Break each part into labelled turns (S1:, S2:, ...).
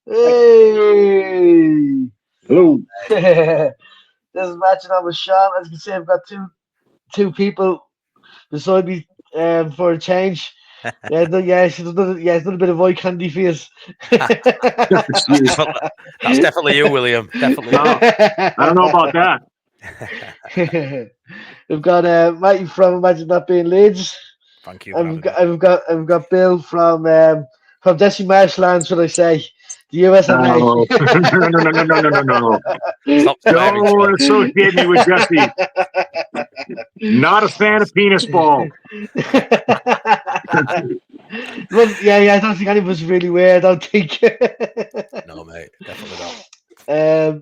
S1: Hey!
S2: Hello.
S1: This is matching up with Sean. As you can see, I've got two people beside me for a change. It's done a bit of eye candy for us.
S3: Definitely, that's definitely you, William. Definitely you.
S2: Oh, I don't know about that.
S1: We've got Matty from Imagine That Being Leeds.
S3: Thank you for
S1: And
S3: having me.
S1: we've got Bill from Jesse Marshland, should I say, the US of A.
S2: No. No.
S3: Stop swearing, Sean.
S2: Don't associate me with Jesse. Not a fan of penis ball.
S1: Well, yeah, I don't think any of us really were. I don't think.
S3: No, mate, definitely not.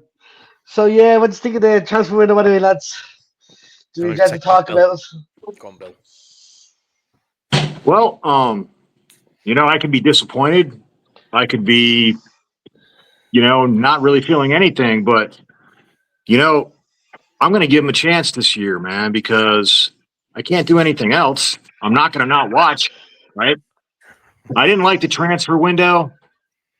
S1: So yeah, what do you think of the transfer window anyway, lads? Do we
S3: Wanna
S1: get to
S3: take
S1: talk
S3: Bill?
S1: about it?
S3: Go on, Bill.
S2: Well, I could be disappointed. I could be, not really feeling anything, but I'm going to give him a chance this year, man, because I can't do anything else. I'm not going to not watch, right? I didn't like the transfer window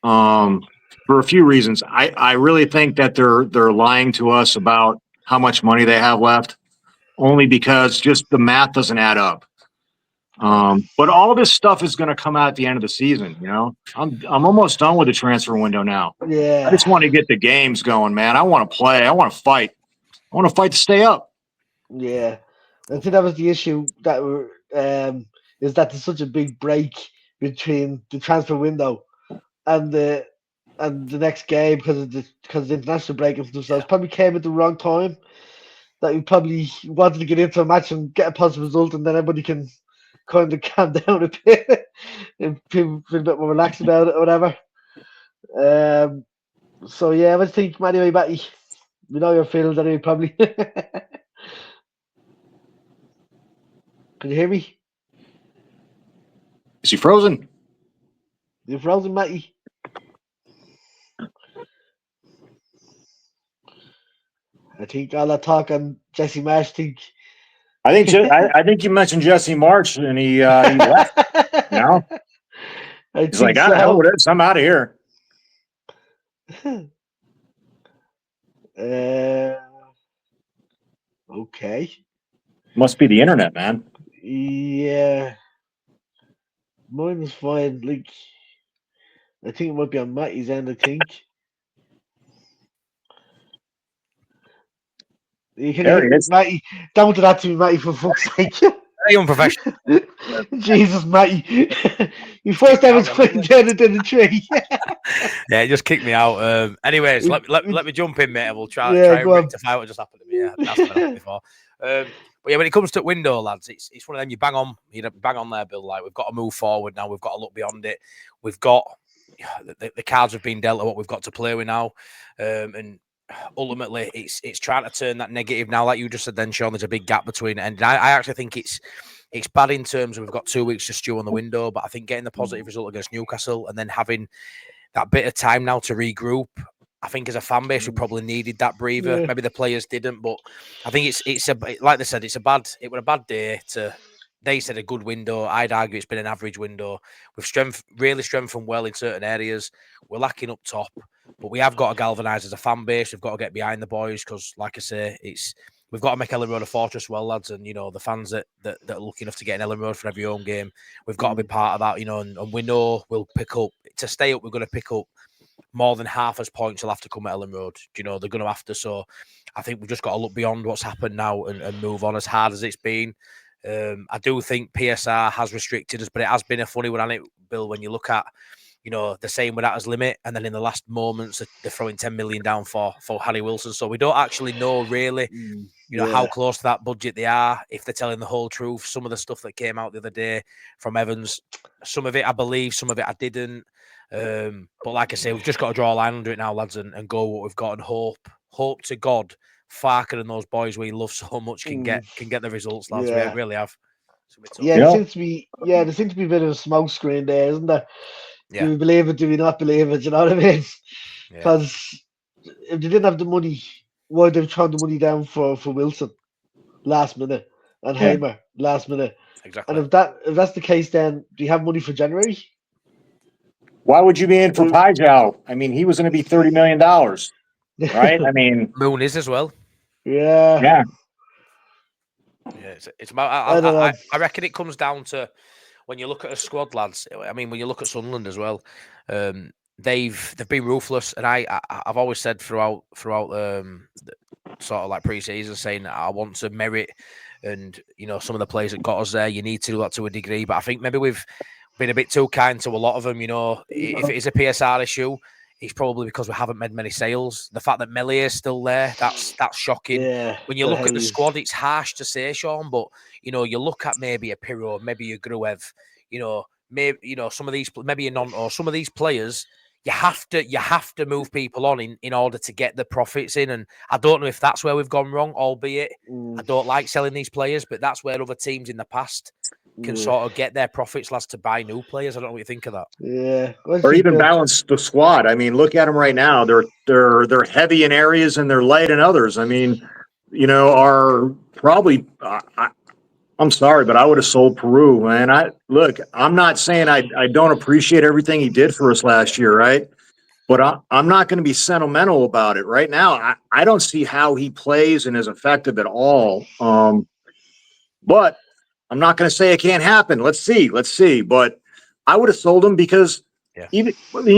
S2: for a few reasons. I really think that they're lying to us about how much money they have left, only because just the math doesn't add up. But all this stuff is going to come out at the end of the season. I'm almost done with the transfer window now. I
S1: Yeah,
S2: just want to get the games going, man. I want to play. I want to fight. I want to fight to stay up.
S1: yeah. I think that was the issue that is that there's such a big break between the transfer window and the next game because the international break and stuff. So it probably came at the wrong time. That we probably wanted to get into a match and get a positive result, and then everybody can kind of calm down a bit and feel a bit more relaxed about it or whatever. Um, so yeah, I think anyway, Matty, we know your feelings anyway, probably. Can you hear me?
S2: Is he frozen?
S1: You're frozen, Matty. I think all that talk on Jesse Marsh think.
S2: I think you mentioned Jesse March and he left.
S1: I
S2: He's
S1: think
S2: like, I hell
S1: so.
S2: with it. I'm out of here.
S1: Okay.
S2: Must be the internet, man.
S1: Yeah. Mine was fine. Like, I think it might be on Matty's end, I think. You can
S2: There he is.
S1: Matty, don't do that to me, Matty, for fuck's sake.
S3: Very unprofessional.
S1: Jesus, Matty. You first ever swing down into the tree.
S3: Yeah, just kick me out. Anyways, let me jump in, mate, and we'll try and rectify what just happened to me. Yeah, that's what happened before. But yeah, when it comes to window, lads, it's one of them you bang on there, Bill. Like, we've got to move forward now. We've got to look beyond it. We've got the cards have been dealt at what we've got to play with now, and ultimately it's trying to turn that negative now. Like you just said, then Sean, there's a big gap between it, and I actually think it's bad in terms of we've got 2 weeks to stew on the window. But I think getting the positive result against Newcastle and then having that bit of time now to regroup. I think as a fan base, we probably needed that breather.
S1: Yeah.
S3: Maybe the players didn't, but I think like they said, it was a bad day to. They said a good window. I'd argue it's been an average window. We've really strengthened well in certain areas. We're lacking up top, but we have got to galvanise as a fan base. We've got to get behind the boys because, like I say, we've got to make Ellen Road a fortress well, lads. And the fans that are lucky enough to get in Ellen Road for every home game, we've got to be part of that. And we know we'll pick up to stay up. We're going to pick up more than half as points will have to come at Ellen Road. They're going to have to. So I think we've just got to look beyond what's happened now and move on as hard as it's been. I do think PSR has restricted us, but it has been a funny one, hasn't it, Bill, when you look at, they're saying we're at his limit, and then in the last moments, they're throwing 10 million down for Harry Wilson. So we don't actually know really, how close to that budget they are, if they're telling the whole truth. Some of the stuff that came out the other day from Evans, some of it I believe, some of it I didn't. But like I say, we've just got to draw a line under it now, lads, and go what we've got and hope to God Farker and those boys we love so much can get the results, lads.
S1: Yeah.
S3: We really have.
S1: Yeah, there seems to be a bit of a smoke screen there, isn't there?
S3: Yeah.
S1: Do we believe it? Do we not believe it? You know what I mean? Because if they didn't have the money, why they've thrown the money down for Wilson last minute and Hamer last minute?
S3: Exactly.
S1: And if that's the case, then do you have money for January?
S2: Why would you be in for Pajau? I mean, he was going to be $30 million, right? I mean,
S3: Moon is as well.
S1: Yeah.
S2: yeah.
S3: Yeah, it's about.
S1: I don't know.
S3: I reckon it comes down to when you look at a squad, lads. I mean, when you look at Sunderland as well, they've been ruthless, and I've always said throughout sort of like pre-season, saying that I want to merit, and some of the players that got us there, you need to do that to a degree. But I think maybe we've been a bit too kind to a lot of them. If it is a PSR issue, it's probably because we haven't made many sales. The fact that Melia is still there, that's shocking.
S1: Yeah.
S3: When you look at the squad, it's harsh to say, Sean, but you look at maybe a Pirro, maybe a Gruev, maybe some of these, maybe a non, or some of these players. You have to move people on in order to get the profits in, and I don't know if that's where we've gone wrong. Albeit, I don't like selling these players, but that's where other teams in the past can sort of get their profits, lads, to buy new players. I don't know what you think of that.
S1: Yeah,
S2: or even balance the squad. I mean, look at them right now. They're heavy in areas and they're light in others. I mean, are probably. I'm sorry, but I would have sold Peru, man. I'm not saying I don't appreciate everything he did for us last year, right? But I'm not going to be sentimental about it right now. I don't see how he plays and is effective at all. But I'm not going to say it can't happen. Let's see. But I would have sold him because you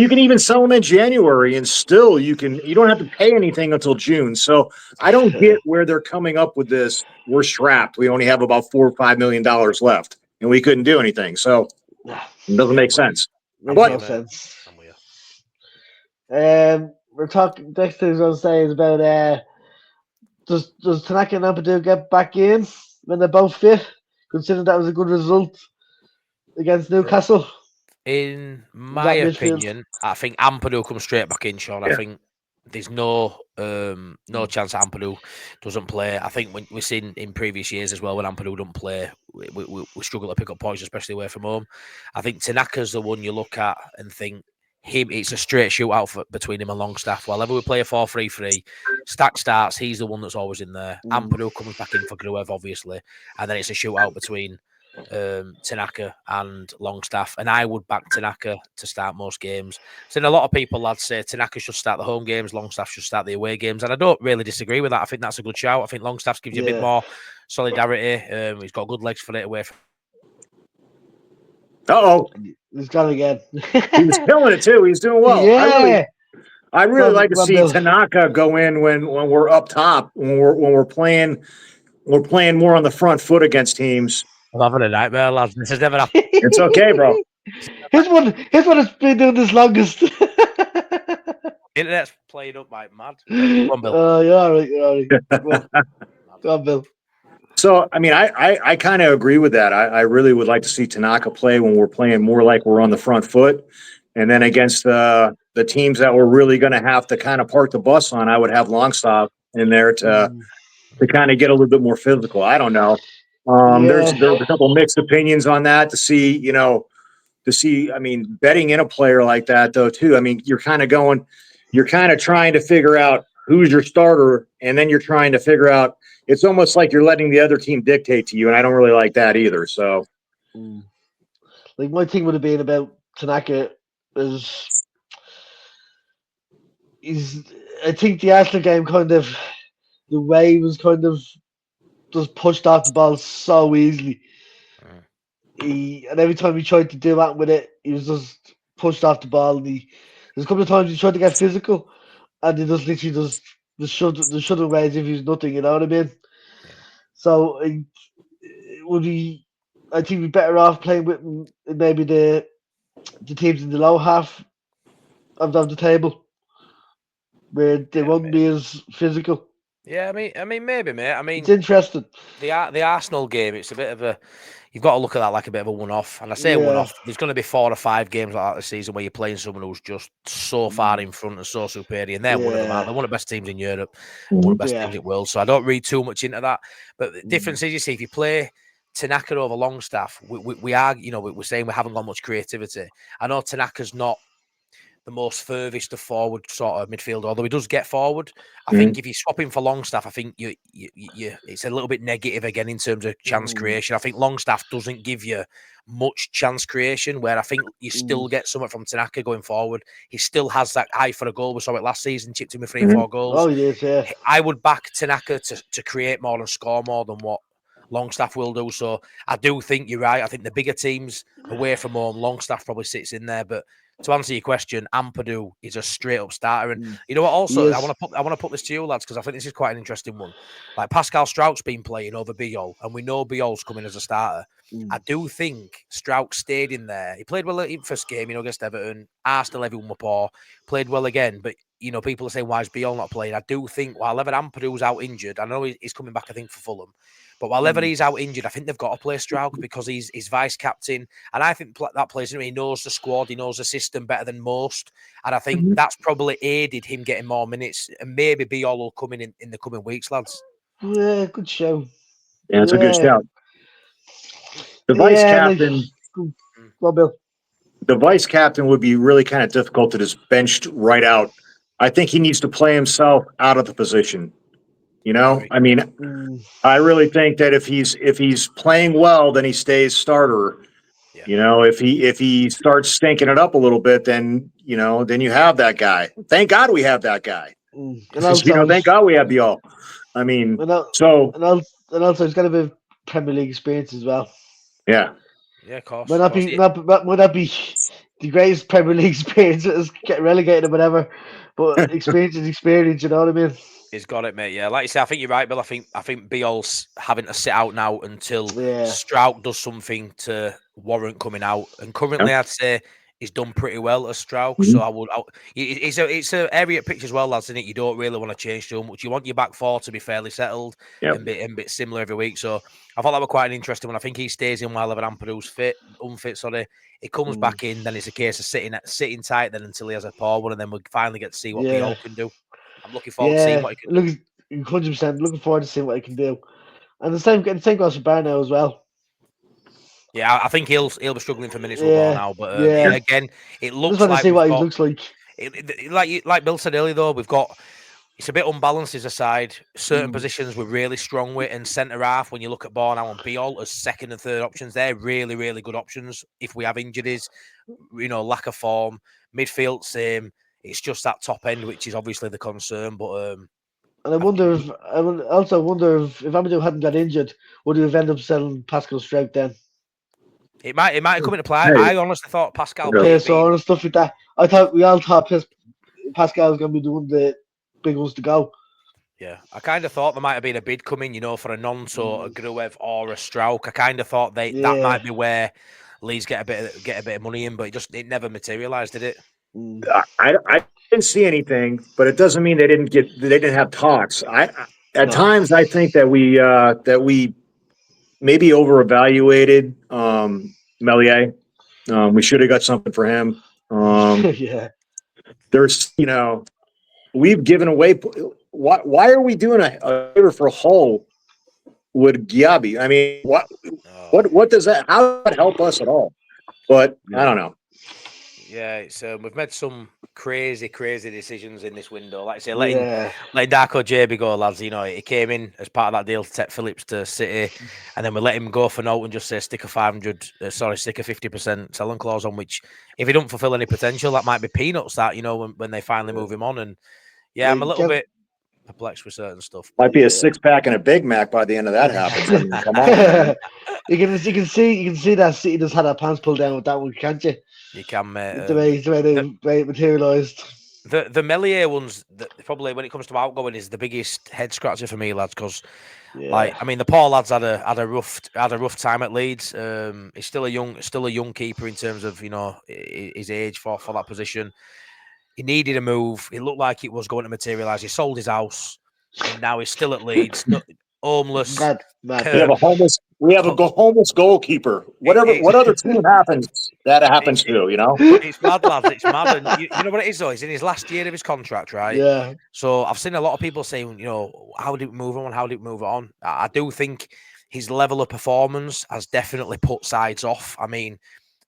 S2: can even sell him in January and still you don't have to pay anything until June. So I don't get where they're coming up with this. We're strapped. We only have about $4 or $5 million left and we couldn't do anything. So it doesn't make sense.
S1: Makes
S2: But
S1: no sense. We're talking. Next thing I was going to say is about does Tanaka and Ampadu get back in when they're both fit? Considering that was a good result against Newcastle.
S3: In my opinion, I think Ampadu comes straight back in, Sean. I think there's no chance that Ampadu doesn't play. I think when we've seen in previous years as well, when Ampadu don't play, we struggle to pick up points, especially away from home. I think Tanaka's the one you look at and think it's a straight shootout between him and Longstaff. Whenever we play a 4-3-3, Stack starts, he's the one that's always in there. Ampadu comes back in for Gruev, obviously, and then it's a shootout between Tanaka and Longstaff, and I would back Tanaka to start most games. So a lot of people, lads, say Tanaka should start the home games, Longstaff should start the away games, and I don't really disagree with that. I think that's a good shout. I think Longstaff gives you a bit more solidarity. He's got good legs for it away from.
S1: He's gone again.
S2: He was killing it too. He's doing well.
S1: Yeah.
S2: I really like to see Tanaka go in when we're up top, when we're playing more on the front foot against teams.
S3: I'm having a nightmare, lads. This has never happened.
S2: It's okay, bro.
S1: His one has been doing this longest.
S3: Internet's played up like mad. Come on, Bill.
S1: You're all right. Go on, Bill.
S2: So, I mean, I kind of agree with that. I really would like to see Tanaka play when we're playing more like we're on the front foot. And then against the teams that we're really going to have to kind of park the bus on, I would have Longstaff in there to kind of get a little bit more physical. I don't know. There's a couple mixed opinions on that to see, I mean, betting in a player like that, though, too. I mean, you're kind of trying to figure out who's your starter, and then you're trying to figure out, it's almost like you're letting the other team dictate to you, and I don't really like that either. So,
S1: like, my thing would have been about Tanaka is I think the Arsenal game kind of, the way he was kind of just pushed off the ball so easily. And every time he tried to do that with it, he was just pushed off the ball. And there's a couple of times he tried to get physical, and he just literally just shut away as if he was nothing. You know what I mean?
S3: Yeah.
S1: So I think we're better off playing with maybe the teams in the low half of the table, where they won't be as physical.
S3: Yeah, I mean, maybe, mate. I mean,
S1: it's interesting.
S3: The Arsenal game, it's a bit of a. You've got to look at that like a bit of a one-off, and I say one-off. There's going to be 4 or 5 games like that this season where you're playing someone who's just so far in front and so superior, and they're one of them. They're one of the best teams in Europe, and one of the best teams in the world. So I don't read too much into that. But the difference is, you see, if you play Tanaka over Longstaff, we are, we're saying we haven't got much creativity. I know Tanaka's not the most furthest of forward sort of midfielder, although he does get forward. I
S2: Mhm.
S3: think if you swap him for Longstaff, I think you it's a little bit negative again in terms of chance creation. I think Longstaff doesn't give you much chance creation, where I think you still get something from Tanaka going forward. He still has that eye for a goal. We saw it last season, chipped him with 3 or 4 goals.
S1: Oh, yes, yeah.
S3: I would back Tanaka to create more and score more than what Longstaff will do. So I do think you're right. I think the bigger teams away from home, Longstaff probably sits in there. But to answer your question, Ampadu is a straight up starter. And you know what? Also, I want to put this to you, lads, because I think this is quite an interesting one. Like Pascal Strout's been playing over Biol, and we know Biol's coming as a starter. I do think Strout stayed in there. He played well in first game, against Everton. Arsenal, everyone were poor. Played well again, but people are saying, why is Biol not playing? I do think while ever Ampadu's out injured, I know he's coming back, I think, for Fulham. But while ever he's out injured, I think they've got to play Stroud because he's vice captain. And I think that plays in. He knows the squad, he knows the system better than most. And I think that's probably aided him getting more minutes. And maybe Biol will come in the coming weeks, lads.
S1: Yeah, good show.
S2: Yeah, it's a good shout. The vice captain.
S1: Well, Bill.
S2: The vice captain would be really kind of difficult to just benched right out. I think he needs to play himself out of the position. I mean, I really think that if he's playing well, then he stays starter. Yeah. If he starts stinking it up a little bit, then then you have that guy. Thank God we have that guy.
S1: And also,
S2: thank God we have Biol. I mean, and
S1: also he's got a bit of Premier League experience as well.
S2: Yeah.
S3: Yeah, of course.
S1: Might not be the greatest Premier League experience, get relegated or whatever, but experience is experience. You know what I mean?
S3: He's got it, mate. Yeah, like you say, I think you're right, Bill. I think Biol's having to sit out now until Strout does something to warrant coming out. And currently, I'd say he's done pretty well as Strout. So it's an area pitch as well, lads. Isn't it? You don't really want to change too much. You want your back four to be fairly settled and bit similar every week. So I thought that was quite an interesting one. I think he stays in while Ampadu's unfit. Sorry, he comes back in. Then it's a case of sitting tight then until he has a poor one, and then we'll finally get to see what Biol can do. I'm looking forward to seeing what he can do.
S1: 100% looking forward to seeing what he can do. And the same goes for Barno as well.
S3: Yeah, I think he'll be struggling for minutes with ball now. But again, it looks
S1: just want
S3: like
S1: to see what he looks like.
S3: Like Bill said earlier, though, it's a bit unbalanced as a side. Certain positions we're really strong with, and centre half. When you look at Bornau and Biol as second and third options, they're really, really good options. If we have injuries, lack of form, midfield same. It's just that top end, which is obviously the concern. But
S1: and I wonder if Amadou hadn't got injured, would he have ended up selling Pascal Strout then?
S3: It might have come into play. I honestly thought Pascal.
S1: PSR and stuff like that. We all thought Pascal was going to be the one of the big ones to go.
S3: Yeah, I kind of thought there might have been a bid coming, for a Nonso, a Gruev, or a Strauch. I kind of thought that might be where Leeds get a bit of money in, but it never materialised, did it?
S2: I didn't see anything, but it doesn't mean they didn't have talks. At times I think that we maybe over evaluated Melier. We should have got something for him. There's we've given away. Why are we doing a favor for Hull with Giabi? I mean, what does that? How does that help us at all? But I don't know.
S3: Yeah, it's we've made some crazy decisions in this window. Like I say, letting Darko JB go, lads. He came in as part of that deal to take Phillips to City, and then we let him go for note and just say stick a 50% selling clause on. Which, if he don't fulfil any potential, that might be peanuts. That when they finally move him on, and I'm a little bit perplexed with certain stuff.
S2: Might be a 6-pack and a Big Mac by the end of that happens. I mean, come on.
S1: You can see that City just had their pants pulled down with that one, can't you?
S3: You can, mate.
S1: The way it materialised.
S3: The Melier ones, probably when it comes to outgoing, is the biggest head scratcher for me, lads. Because, the poor lads had a rough time at Leeds. He's still a young keeper in terms of his age for that position. He needed a move. It looked like it was going to materialise. He sold his house, and now he's still at Leeds, homeless.
S1: Mad.
S2: We have a homeless goalkeeper. What other team happens to?
S3: It's mad, lads. It's mad. And you know what it is, though? He's in his last year of his contract, right?
S1: Yeah.
S3: So I've seen a lot of people saying, how did it move on? How did it move on? I do think his level of performance has definitely put sides off. I mean,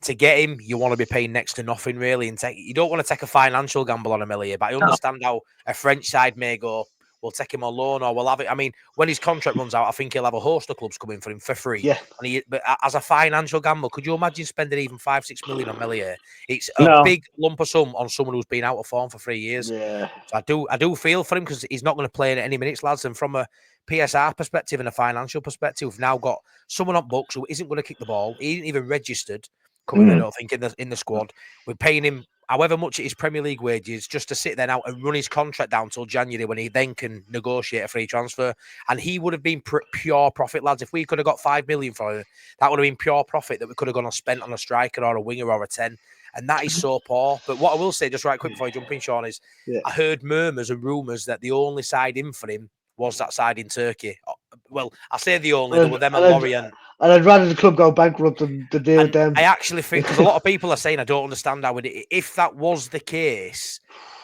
S3: to get him, you want to be paying next to nothing really, and you don't want to take a financial gamble on Amelia. But I understand how a French side may go, we'll take him on loan or we'll have it. I mean, when his contract runs out, I think he'll have a host of clubs coming for him for free.
S1: Yeah.
S3: But as a financial gamble, could you imagine spending even 5-6 million on Melia? It's a
S2: No.
S3: big lump of sum on someone who's been out of form for 3 years.
S1: Yeah.
S3: So I do feel for him because he's not going to play in any minutes, lads. And from a PSR perspective and a financial perspective, we've now got someone on books who isn't going to kick the ball. He isn't even registered coming in, I don't think, in the squad. We're paying him however much it is Premier League wages just to sit there now and run his contract down till January when he then can negotiate a free transfer. And he would have been pure profit, lads. If we could have got 5 million for him, that would have been pure profit that we could have gone and spent on a striker or a winger or a 10. And that is so poor. But what I will say, just right quick before you jump in, Sean, is I heard murmurs and rumours that the only side in for him was that side in Turkey. Well, I say the only, there were them and Lorient.
S1: And I'd rather the club go bankrupt than to deal with them.
S3: I actually think, because a lot of people are saying, I don't understand how if that was the case,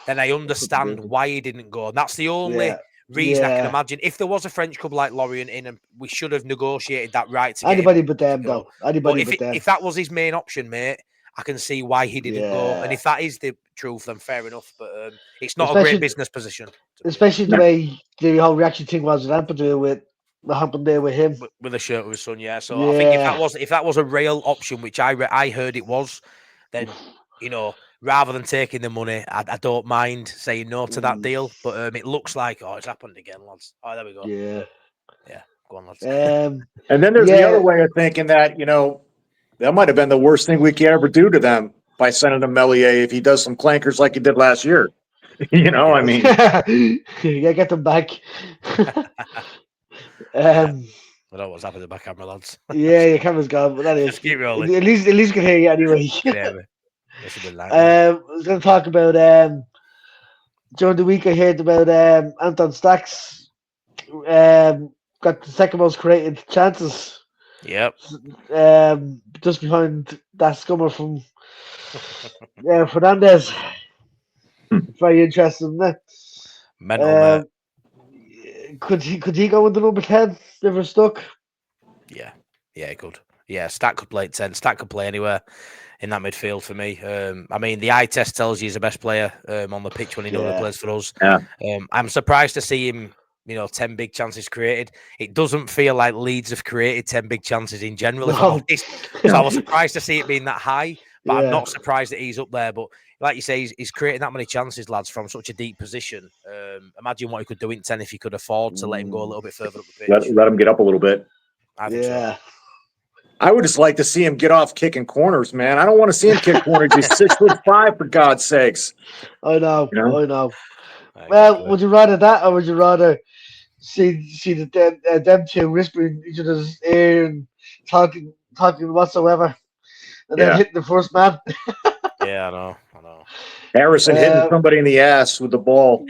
S3: then I understand why he didn't go. And that's the only reason I can imagine. If there was a French club like Lorient in, and we should have negotiated that right to
S1: anybody but them, though. Anybody but them.
S3: If that was his main option, mate, I can see why he didn't go. And if that is the truth, then fair enough. But it's not a great business position.
S1: Especially the way the whole reaction thing was with Ampadu with what happened there with him.
S3: With a shirt with his son, yeah. So I think if that was a real option, which I heard it was, then, you know, rather than taking the money, I don't mind saying no to that deal. But it looks like, it's happened again, lads. Oh, there we go. Yeah. Go on, lads.
S2: And then there's the other way of thinking that, you know, that might have been the worst thing we could ever do to them by sending him Melier if he does some clankers like he did last year. You know, I mean,
S1: get them back.
S3: I don't know what's happened to the back camera, lads.
S1: Your camera's gone, but that is.
S3: Just keep rolling.
S1: At least you can hear you anyway. I was going to talk about during the week. I heard about Anton Stacks got the second most created chances.
S3: Yep.
S1: Just behind that scummer from Fernandez. Very interesting, isn't it?
S3: Mental,
S1: could he go into number 10 if we're stuck?
S3: Yeah, he could. Yeah, Stack could play at 10. Stack could play anywhere in that midfield for me. I mean, the eye test tells you he's the best player on the pitch when he normally plays for us.
S2: Yeah.
S3: I'm surprised to see him, 10 big chances created. It doesn't feel like Leeds have created 10 big chances in general, if I'm honest. So I was surprised to see it being that high, but I'm not surprised that he's up there. But like you say, he's creating that many chances, lads, from such a deep position. Imagine what he could do in 10 if he could afford to let him go a little bit further up the pitch.
S2: Let him get up a little bit.
S3: I think so.
S2: I would just like to see him get off kicking corners, man. I don't want to see him kick corners. He's 6'5", for God's sakes.
S1: I know. Well, would you rather that, or would you rather see them two whispering each other's ear and talking whatsoever, and then hitting the first man?
S3: Yeah, I know.
S2: Harrison hitting somebody in the ass with the ball.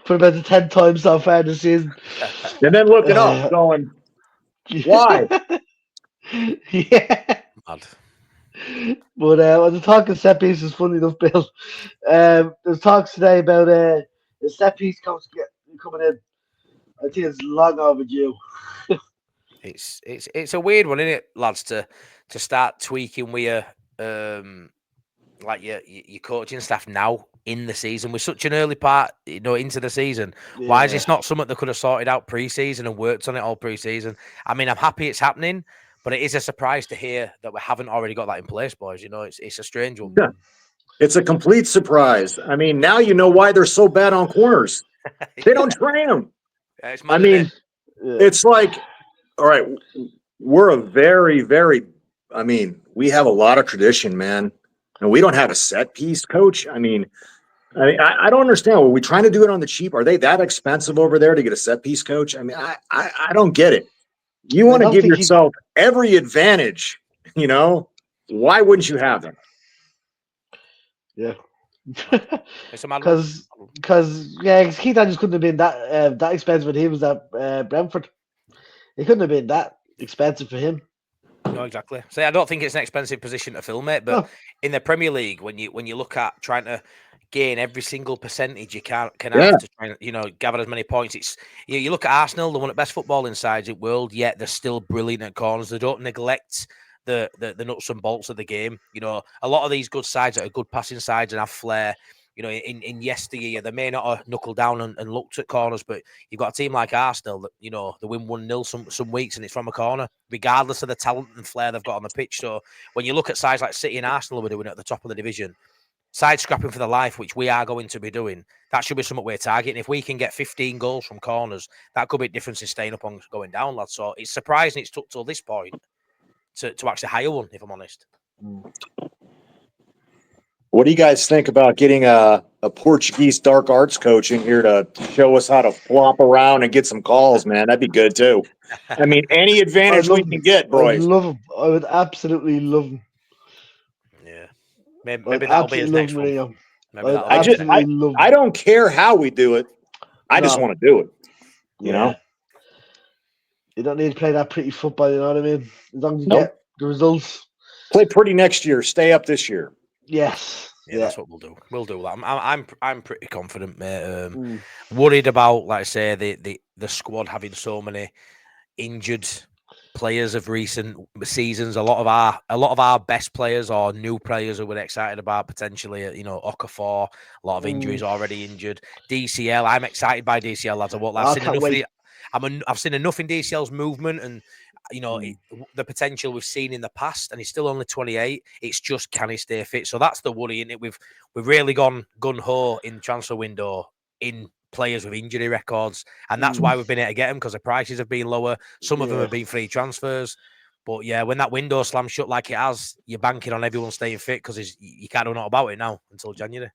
S1: For about the 10 times so far this season.
S2: And then looking up, going, why?
S1: Mad. But when the talking set piece is funny enough, Bill. There's talks today about the set piece coach coming in. I think it's long overdue.
S3: It's a weird one, isn't it, lads, to start tweaking with your coaching staff now in the season. We're such an early part, into the season. Yeah. Why is this not something that could have sorted out pre-season and worked on it all pre-season? I mean, I'm happy it's happening, but it is a surprise to hear that we haven't already got that in place, boys. It's a strange one.
S2: Yeah. It's a complete surprise. I mean, now you know why they're so bad on corners. They don't train them.
S3: Yeah,
S2: it's like, all right, we're a very, very, we have a lot of tradition, man. And we don't have a set piece coach. I don't understand. Are we trying to do it on the cheap? Are they that expensive over there to get a set piece coach? I don't get it. You want to give yourself every advantage, why wouldn't you have them?
S1: Yeah. Because Keith Andrews couldn't have been that expensive when he was at Brentford. It couldn't have been that expensive for him.
S3: No, exactly. So I don't think it's an expensive position to fill, mate. But in the Premier League, when you look at trying to gain every single percentage you can
S2: Yeah.
S3: have to try and gather as many points. It's you look at Arsenal, they're one of the best footballing sides in the world, yet they're still brilliant at corners. They don't neglect the nuts and bolts of the game. A lot of these good sides that are good passing sides and have flair. In yesteryear, they may not have knuckled down and looked at corners, but you've got a team like Arsenal that, they win 1-0 some weeks and it's from a corner, regardless of the talent and flair they've got on the pitch. So when you look at sides like City and Arsenal who are doing it at the top of the division, side scrapping for the life, which we are going to be doing, that should be something we're targeting. If we can get 15 goals from corners, that could be a difference in staying up on going down, lads. So it's surprising it's took till this point to actually hire one, if I'm honest.
S2: What do you guys think about getting a Portuguese dark arts coach in here to show us how to flop around and get some calls, man? That'd be good too. I mean, any advantage we can get,
S1: I'd
S2: boys.
S1: love him. I would absolutely love him.
S3: Yeah. Maybe
S1: I'd
S3: that'll be his
S1: absolutely
S3: next
S1: love
S3: one.
S1: Mourinho.
S3: Maybe
S1: I'd
S3: that'll be
S1: absolutely love him.
S2: I don't care how we do it. I just
S1: No.
S2: want to do it. You know?
S1: You don't need to play that pretty football, you know what I mean? As long as you
S2: Nope.
S1: get the results.
S2: Play pretty next year. Stay up this year.
S1: Yes.
S3: Yeah, that's what we'll do. We'll do that. I'm pretty confident, mate.
S1: Mm.
S3: Worried about, like I say, the squad having so many injured players of recent seasons. A lot of our best players or new players who we're excited about potentially. Okafor, a lot of injuries already injured. DCL, I'm excited by DCL, lads. I've seen enough in DCL's movement and the potential we've seen in the past, and he's still only 28. It's just, can he stay fit? So that's the worry, isn't it? We've really gone gun ho in transfer window in players with injury records, and that's why we've been able to get them, because the prices have been lower. Some of them have been free transfers. But yeah, when that window slams shut like it has, you're banking on everyone staying fit because you can't do nothing about it now until January.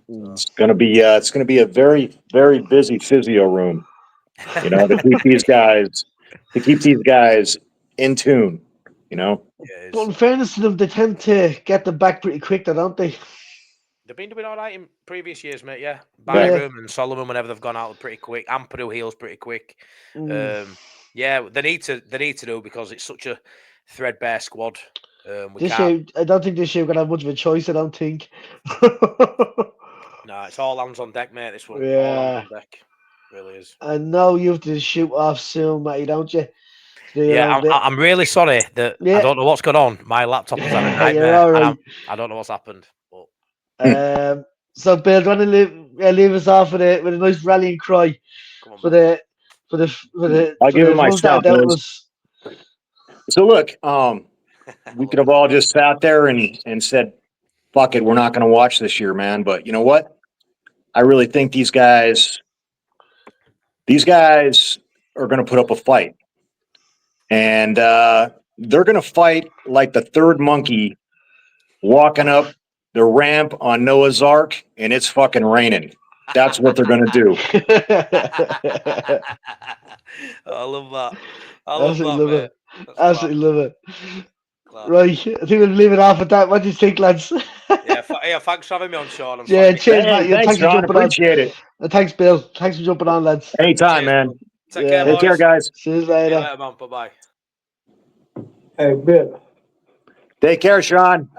S3: So.
S2: It's gonna be a very, very busy physio room. To keep these guys in tune.
S1: But in fairness to them, they tend to get them back pretty quick, don't they?
S3: They've been doing all right in previous years, mate. Yeah, Byram and Solomon, whenever they've gone out, pretty quick. Ampadu heals pretty quick. Yeah, they need to do, because it's such a threadbare squad.
S1: This year, I don't think this year we're gonna have much of a choice. I don't think.
S3: No, it's all hands on deck, mate. This one, all hands on deck, really is.
S1: I know you have to shoot off soon, Matty, don't you?
S3: Yeah, I'm really sorry that I don't know what's going on. My laptop has had a nightmare.
S1: All right.
S3: I don't know what's happened. But
S1: so Bill, do you want to leave us off with a nice rallying cry for the
S2: I'll give it myself. So look, we could have all just sat there and said, "Fuck it, we're not going to watch this year, man." But you know what? I really think these guys are going to put up a fight, and they're going to fight like the third monkey walking up the ramp on Noah's Ark, and it's fucking raining. That's what they're going to do.
S3: I love that.
S1: Absolutely love it. Right, I think we'll leave it off at that. What do you think, lads?
S3: Yeah, thanks for having me on, Sean.
S1: Cheers, Matt.
S2: Thanks, John. Appreciate it.
S1: Thanks, Bill. Thanks for jumping on, lads.
S2: Anytime, man.
S3: Take care, boys.
S2: Take care, guys.
S1: See you later.
S3: Man. Bye-bye.
S1: Hey, Bill.
S2: Take care, Sean.